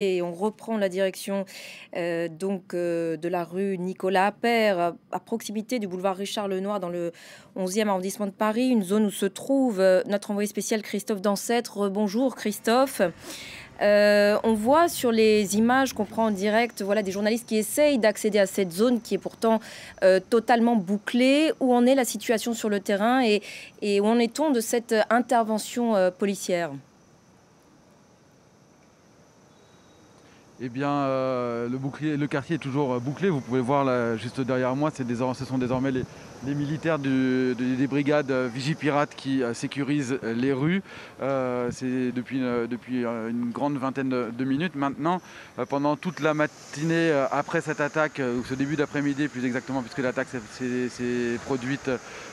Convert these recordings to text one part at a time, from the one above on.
Et on reprend la direction de la rue Nicolas Appert, à proximité du boulevard Richard Lenoir dans le 11e arrondissement de Paris, une zone où se trouve notre envoyé spécial Christophe Dansêtre. Bonjour Christophe. On voit sur les images qu'on prend en direct, voilà, des journalistes qui essayent d'accéder à cette zone qui est pourtant totalement bouclée. Où en est la situation sur le terrain et où en est-on de cette intervention policière? Eh bien, le quartier est toujours bouclé. Vous pouvez voir là, juste derrière moi, ce sont désormais les militaires des brigades Vigipirate qui sécurisent les rues. C'est depuis une grande vingtaine de minutes maintenant. Pendant toute la matinée, après cette attaque, ou ce début d'après-midi plus exactement, puisque l'attaque s'est produite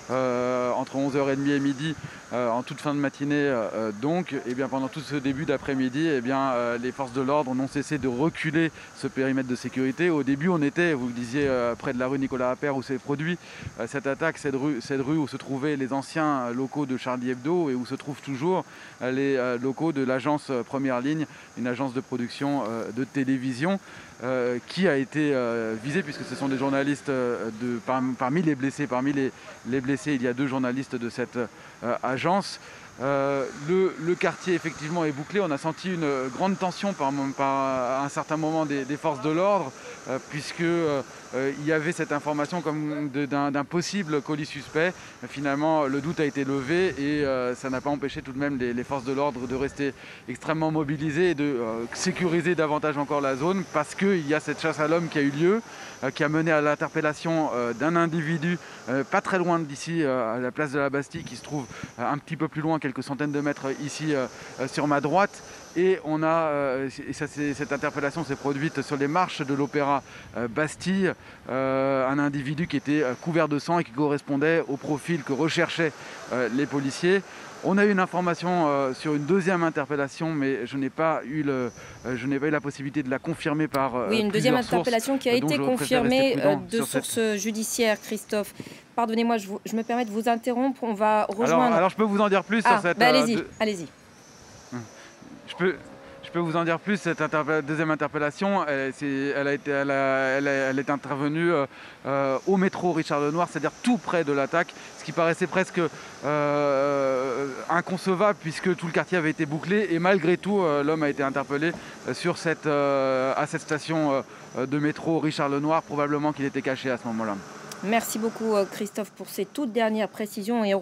entre 11h30 et midi, en toute fin de matinée. Donc, eh bien, pendant tout ce début d'après-midi, eh bien, les forces de l'ordre n'ont cessé de reculer ce périmètre de sécurité. Au début, on était, vous le disiez, près de la rue Nicolas Appert où s'est produit cette attaque, cette rue où se trouvaient les anciens locaux de Charlie Hebdo et où se trouvent toujours les locaux de l'agence Première Ligne, une agence de production de télévision qui a été visée, puisque ce sont des journalistes parmi les blessés. Les blessés, il y a 2 journalistes de cette agence. Le quartier effectivement est bouclé. On a senti une grande tension à un certain moment des forces de l'ordre, puisque il y avait cette information comme d'un possible colis suspect. Finalement, le doute a été levé et ça n'a pas empêché tout de même les forces de l'ordre de rester extrêmement mobilisées et de sécuriser davantage encore la zone, parce qu'il y a cette chasse à l'homme qui a eu lieu, qui a mené à l'interpellation d'un individu pas très loin d'ici, à la place de la Bastille, qui se trouve un petit peu plus loin, quelques centaines de mètres ici sur ma droite. Et cette interpellation s'est produite sur les marches de l'Opéra Bastille, un individu qui était couvert de sang et qui correspondait au profil que recherchaient les policiers. On a eu une information sur une deuxième interpellation, mais je n'ai pas eu la possibilité de la confirmer par Oui, une deuxième plusieurs sources, interpellation qui a donc été je préfère rester confirmée prudent de sur cette... sources judiciaires, Christophe. Pardonnez-moi, je me permets de vous interrompre. On va rejoindre. Alors je peux vous en dire plus sur Ah, cette... bah allez-y, allez-y. Je peux vous en dire plus. Cette deuxième interpellation, elle est intervenue au métro Richard Lenoir, c'est-à-dire tout près de l'attaque, ce qui paraissait presque inconcevable, puisque tout le quartier avait été bouclé. Et malgré tout, l'homme a été interpellé à cette station de métro Richard Lenoir. Probablement qu'il était caché à ce moment-là. Merci beaucoup, Christophe, pour ces toutes dernières précisions et